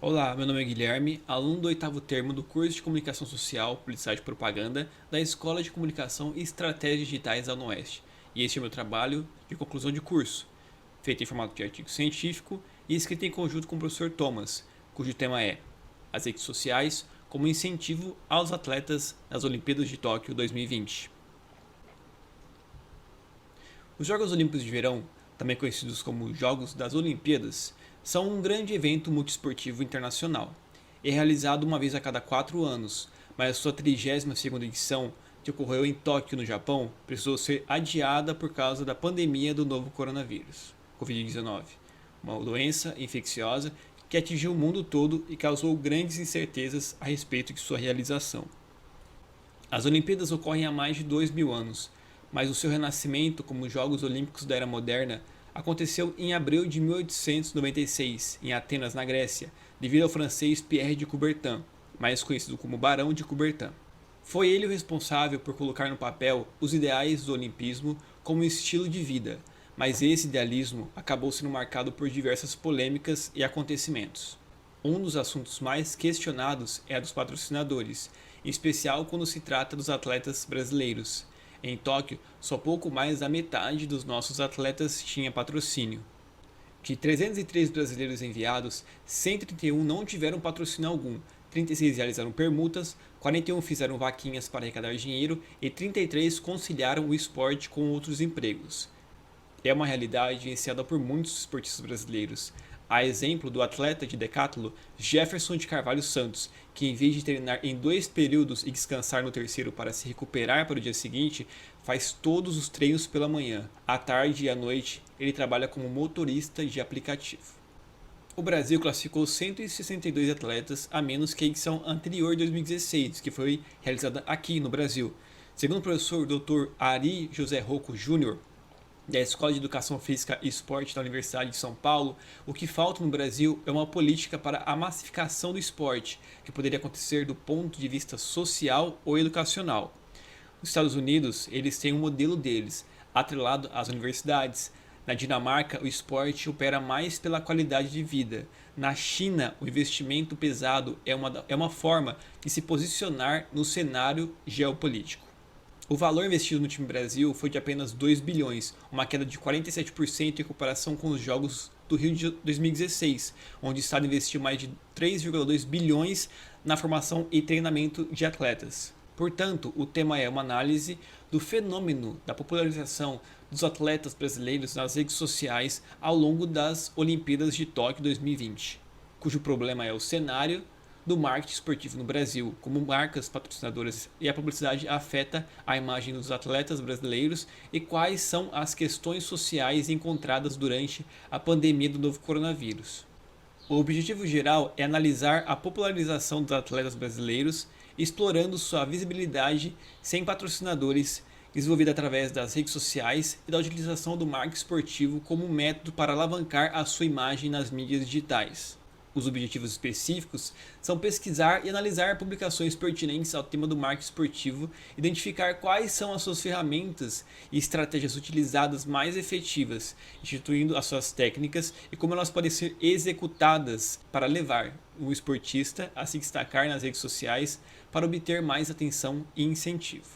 Olá, meu nome é Guilherme, aluno do oitavo termo do curso de Comunicação Social, Publicidade e Propaganda da Escola de Comunicação e Estratégias Digitais da UniOeste. E este é o meu trabalho de conclusão de curso, feito em formato de artigo científico e escrito em conjunto com o professor Thomas, cujo tema é As redes sociais como incentivo aos atletas nas Olimpíadas de Tóquio 2020. Os Jogos Olímpicos de Verão, também conhecidos como Jogos das Olimpíadas, são um grande evento multiesportivo internacional. É realizado uma vez a cada 4 anos, mas a sua 32ª edição, que ocorreu em Tóquio, no Japão, precisou ser adiada por causa da pandemia do novo coronavírus, Covid-19, uma doença infecciosa que atingiu o mundo todo e causou grandes incertezas a respeito de sua realização. As Olimpíadas ocorrem há mais de 2.000 anos, mas o seu renascimento como Jogos Olímpicos da Era Moderna aconteceu em abril de 1896, em Atenas, na Grécia, devido ao francês Pierre de Coubertin, mais conhecido como Barão de Coubertin. Foi ele o responsável por colocar no papel os ideais do olimpismo como um estilo de vida, mas esse idealismo acabou sendo marcado por diversas polêmicas e acontecimentos. Um dos assuntos mais questionados é a dos patrocinadores, em especial quando se trata dos atletas brasileiros. Em Tóquio, só pouco mais da metade dos nossos atletas tinha patrocínio. De 303 brasileiros enviados, 131 não tiveram patrocínio algum, 36 realizaram permutas, 41 fizeram vaquinhas para arrecadar dinheiro e 33 conciliaram o esporte com outros empregos. É uma realidade vivenciada por muitos esportistas brasileiros. A exemplo do atleta de decathlon Jefferson de Carvalho Santos, que em vez de treinar em 2 períodos e descansar no terceiro para se recuperar para o dia seguinte, faz todos os treinos pela manhã. À tarde e à noite, ele trabalha como motorista de aplicativo. O Brasil classificou 162 atletas a menos que a edição anterior de 2016, que foi realizada aqui no Brasil. Segundo o professor Dr. Ari José Rocco Júnior, da Escola de Educação Física e Esporte da Universidade de São Paulo, o que falta no Brasil é uma política para a massificação do esporte, que poderia acontecer do ponto de vista social ou educacional. Nos Estados Unidos, eles têm um modelo deles, atrelado às universidades. Na Dinamarca, o esporte opera mais pela qualidade de vida. Na China, o investimento pesado é uma forma de se posicionar no cenário geopolítico. O valor investido no time Brasil foi de apenas 2 bilhões, uma queda de 47% em comparação com os Jogos do Rio de 2016, onde o Estado investiu mais de 3,2 bilhões na formação e treinamento de atletas. Portanto, o tema é uma análise do fenômeno da popularização dos atletas brasileiros nas redes sociais ao longo das Olimpíadas de Tóquio 2020, cujo problema é o cenário do marketing esportivo no Brasil, como marcas patrocinadoras e a publicidade afeta a imagem dos atletas brasileiros e quais são as questões sociais encontradas durante a pandemia do novo coronavírus. O objetivo geral é analisar a popularização dos atletas brasileiros, explorando sua visibilidade sem patrocinadores, desenvolvida através das redes sociais e da utilização do marketing esportivo como método para alavancar a sua imagem nas mídias digitais. Os objetivos específicos são pesquisar e analisar publicações pertinentes ao tema do marketing esportivo, identificar quais são as suas ferramentas e estratégias utilizadas mais efetivas, instituindo as suas técnicas e como elas podem ser executadas para levar o esportista a se destacar nas redes sociais para obter mais atenção e incentivo.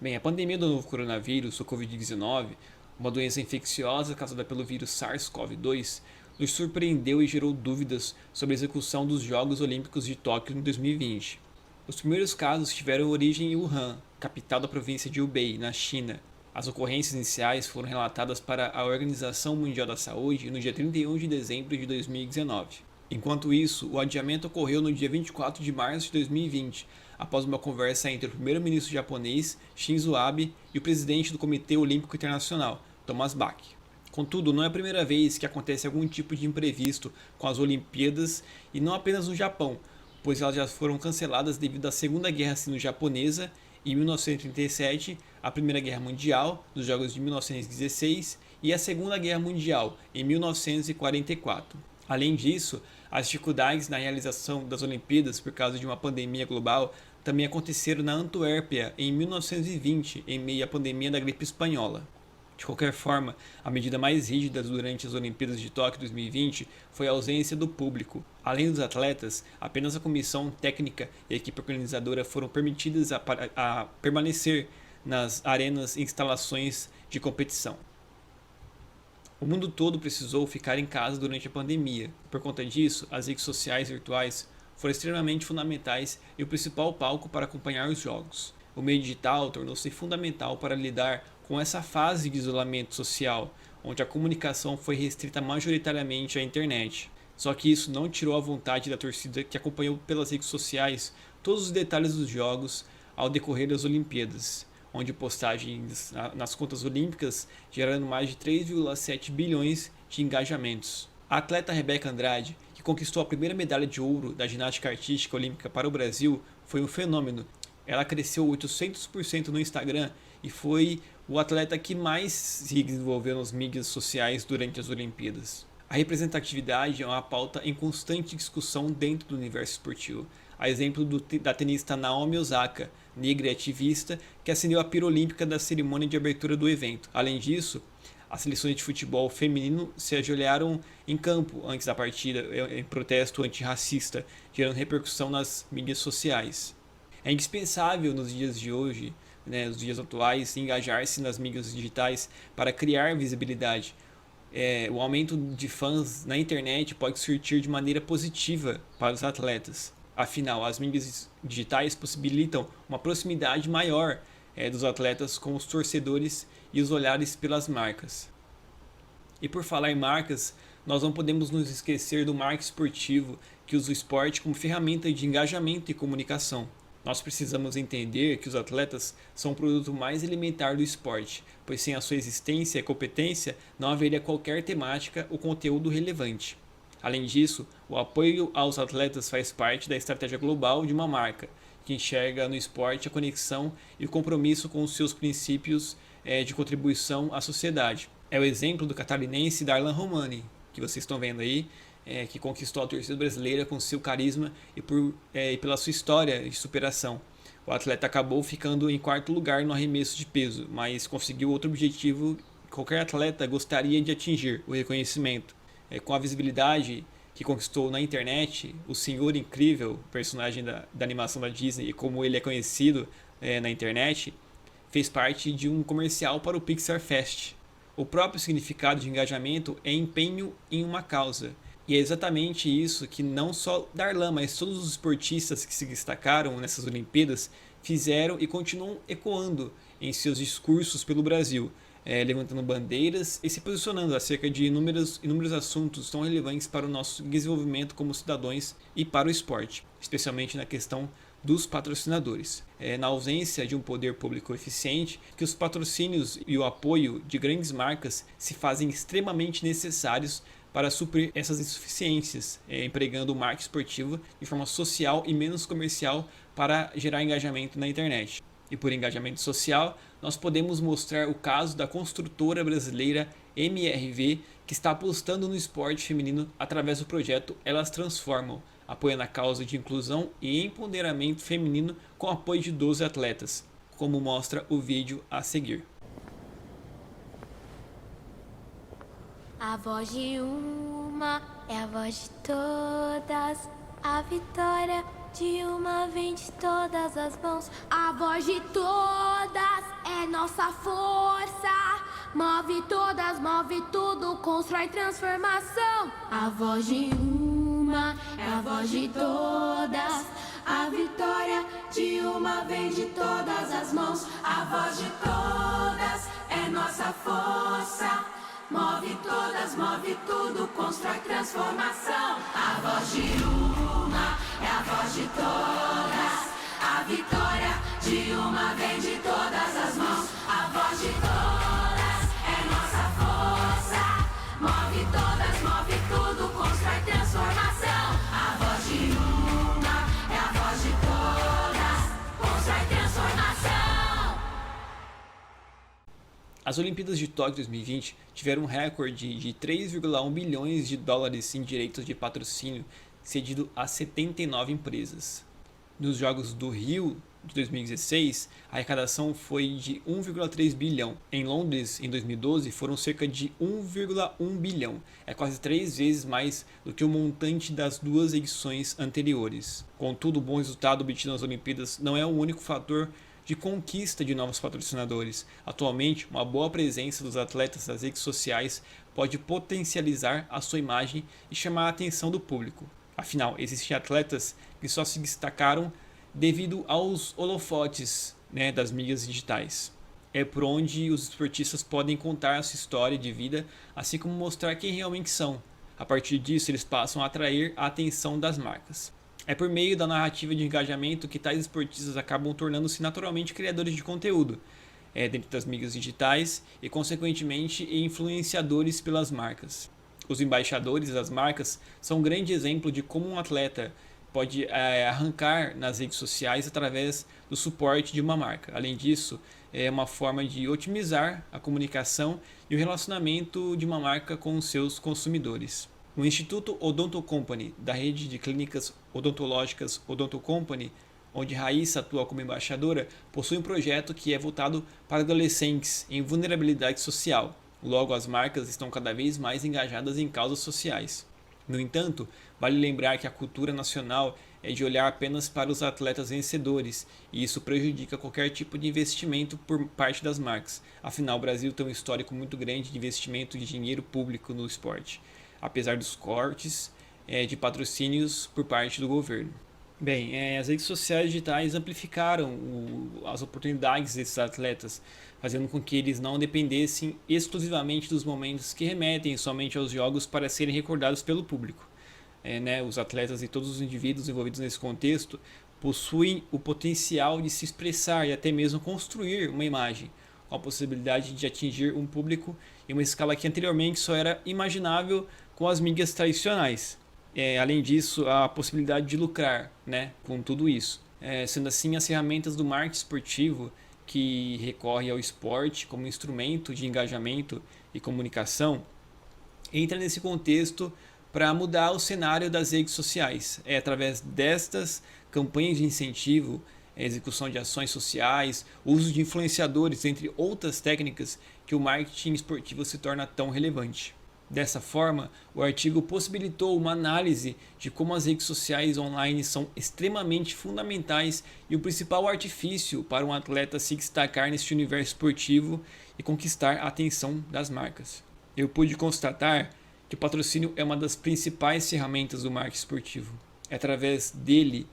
Bem, a pandemia do novo coronavírus, o Covid-19, uma doença infecciosa causada pelo vírus SARS-CoV-2, nos surpreendeu e gerou dúvidas sobre a execução dos Jogos Olímpicos de Tóquio em 2020. Os primeiros casos tiveram origem em Wuhan, capital da província de Hubei, na China. As ocorrências iniciais foram relatadas para a Organização Mundial da Saúde no dia 31 de dezembro de 2019. Enquanto isso, o adiamento ocorreu no dia 24 de março de 2020, após uma conversa entre o primeiro-ministro japonês, Shinzo Abe, e o presidente do Comitê Olímpico Internacional, Thomas Bach. Contudo, não é a primeira vez que acontece algum tipo de imprevisto com as Olimpíadas, e não apenas no Japão, pois elas já foram canceladas devido à Segunda Guerra Sino-Japonesa em 1937, a Primeira Guerra Mundial, nos Jogos de 1916, e a Segunda Guerra Mundial, em 1944. Além disso, as dificuldades na realização das Olimpíadas por causa de uma pandemia global também aconteceram na Antuérpia em 1920, em meio à pandemia da gripe espanhola. De qualquer forma, a medida mais rígida durante as Olimpíadas de Tóquio 2020 foi a ausência do público. Além dos atletas, apenas a comissão técnica e a equipe organizadora foram permitidas a permanecer nas arenas e instalações de competição. O mundo todo precisou ficar em casa durante a pandemia. Por conta disso, as redes sociais virtuais foram extremamente fundamentais e o principal palco para acompanhar os jogos. O meio digital tornou-se fundamental para lidar com essa fase de isolamento social, onde a comunicação foi restrita majoritariamente à internet. Só que isso não tirou a vontade da torcida que acompanhou pelas redes sociais todos os detalhes dos jogos ao decorrer das Olimpíadas, onde postagens nas contas olímpicas geraram mais de 3,7 bilhões de engajamentos. A atleta Rebeca Andrade, que conquistou a primeira medalha de ouro da ginástica artística olímpica para o Brasil, foi um fenômeno. Ela cresceu 800% no Instagram e foi o atleta que mais se desenvolveu nas mídias sociais durante as Olimpíadas. A representatividade é uma pauta em constante discussão dentro do universo esportivo, a exemplo da tenista Naomi Osaka, negra e ativista, que acendeu a pira olímpica da cerimônia de abertura do evento. Além disso, as seleções de futebol feminino se ajoelharam em campo antes da partida em protesto antirracista, gerando repercussão nas mídias sociais. É indispensável nos dias de hoje, nos dias atuais, engajar-se nas mídias digitais para criar visibilidade. O aumento de fãs na internet pode surtir de maneira positiva para os atletas. Afinal, as mídias digitais possibilitam uma proximidade maior dos atletas com os torcedores e os olhares pelas marcas. E por falar em marcas, nós não podemos nos esquecer do marketing esportivo que usa o esporte como ferramenta de engajamento e comunicação. Nós precisamos entender que os atletas são o produto mais elementar do esporte, pois sem a sua existência e competência não haveria qualquer temática ou conteúdo relevante. Além disso, o apoio aos atletas faz parte da estratégia global de uma marca, que enxerga no esporte a conexão e o compromisso com os seus princípios de contribuição à sociedade. É o exemplo do catarinense Darlan Romani, que vocês estão vendo aí, que conquistou a torcida brasileira com seu carisma e pela sua história de superação. O atleta acabou ficando em quarto lugar no arremesso de peso, mas conseguiu outro objetivo que qualquer atleta gostaria de atingir, o reconhecimento. Com a visibilidade que conquistou na internet, o Senhor Incrível, personagem da animação da Disney, e como ele é conhecido na internet, fez parte de um comercial para o Pixar Fest. O próprio significado de engajamento é empenho em uma causa. E é exatamente isso que não só Darlan, mas todos os esportistas que se destacaram nessas Olimpíadas fizeram e continuam ecoando em seus discursos pelo Brasil, levantando bandeiras e se posicionando acerca de inúmeros assuntos tão relevantes para o nosso desenvolvimento como cidadãos e para o esporte, especialmente na questão dos patrocinadores. Na ausência de um poder público eficiente, que os patrocínios e o apoio de grandes marcas se fazem extremamente necessários para suprir essas insuficiências, empregando o marketing esportivo de forma social e menos comercial para gerar engajamento na internet. E por engajamento social, nós podemos mostrar o caso da construtora brasileira MRV, que está apostando no esporte feminino através do projeto Elas Transformam, apoiando a causa de inclusão e empoderamento feminino com apoio de 12 atletas, como mostra o vídeo a seguir. A voz de uma é a voz de todas, a vitória de uma vem de todas as mãos. A voz de todas é nossa força, move todas, move tudo, constrói transformação. A voz de uma é a voz de todas, a vitória de uma vem de todas as mãos. A voz de todas é nossa força, move todas, move tudo, constrói transformação. A voz de uma é a voz de todas, a vitória de uma vem de todas as mãos. A voz de todas é nossa força, move todas, move tudo, constrói transformação. A voz de uma é a voz de todas, constrói transformação. As Olimpíadas de Tóquio 2020 tiveram um recorde de 3,1 bilhões de dólares em direitos de patrocínio cedido a 79 empresas. Nos Jogos do Rio de 2016, a arrecadação foi de 1,3 bilhão. Em Londres, em 2012, foram cerca de 1,1 bilhão. É quase 3 vezes mais do que o montante das 2 edições anteriores. Contudo, o bom resultado obtido nas Olimpíadas não é o único fator de conquista de novos patrocinadores. Atualmente, uma boa presença dos atletas nas redes sociais pode potencializar a sua imagem e chamar a atenção do público. Afinal, existem atletas que só se destacaram devido aos holofotes, das mídias digitais. É por onde os esportistas podem contar a sua história de vida, assim como mostrar quem realmente são. A partir disso, eles passam a atrair a atenção das marcas. É por meio da narrativa de engajamento que tais esportistas acabam tornando-se naturalmente criadores de conteúdo, dentro das mídias digitais e, consequentemente, influenciadores pelas marcas. Os embaixadores das marcas são um grande exemplo de como um atleta pode arrancar nas redes sociais através do suporte de uma marca. Além disso, é uma forma de otimizar a comunicação e o relacionamento de uma marca com os seus consumidores. O Instituto Odonto Company, da rede de clínicas odontológicas Odonto Company, onde Raíssa atua como embaixadora, possui um projeto que é voltado para adolescentes em vulnerabilidade social. Logo, as marcas estão cada vez mais engajadas em causas sociais. No entanto, vale lembrar que a cultura nacional é de olhar apenas para os atletas vencedores, e isso prejudica qualquer tipo de investimento por parte das marcas. Afinal, o Brasil tem um histórico muito grande de investimento de dinheiro público no esporte, apesar dos cortes de patrocínios por parte do governo. Bem, as redes sociais digitais amplificaram as oportunidades desses atletas, fazendo com que eles não dependessem exclusivamente dos momentos que remetem somente aos jogos para serem recordados pelo público. Os atletas e todos os indivíduos envolvidos nesse contexto possuem o potencial de se expressar e até mesmo construir uma imagem, com a possibilidade de atingir um público em uma escala que anteriormente só era imaginável com as mídias tradicionais. Além disso, a possibilidade de lucrar com tudo isso. Sendo assim, as ferramentas do marketing esportivo, que recorre ao esporte como instrumento de engajamento e comunicação, entra nesse contexto para mudar o cenário das redes sociais. É através destas campanhas de incentivo, execução de ações sociais, uso de influenciadores, entre outras técnicas, que o marketing esportivo se torna tão relevante. Dessa forma, o artigo possibilitou uma análise de como as redes sociais online são extremamente fundamentais e o principal artifício para um atleta se destacar neste universo esportivo e conquistar a atenção das marcas. Eu pude constatar que o patrocínio é uma das principais ferramentas do marketing esportivo. É através dele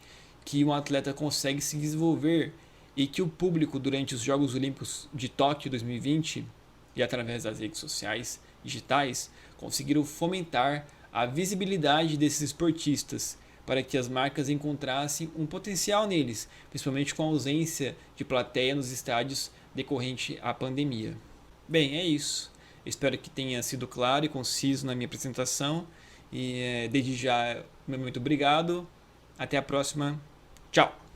que um atleta consegue se desenvolver e que o público, durante os Jogos Olímpicos de Tóquio 2020 e através das redes sociais digitais, conseguiram fomentar a visibilidade desses esportistas para que as marcas encontrassem um potencial neles, principalmente com a ausência de plateia nos estádios decorrente à pandemia. Bem, é isso. Espero que tenha sido claro e conciso na minha apresentação e desde já, muito obrigado. Até a próxima. Tchau!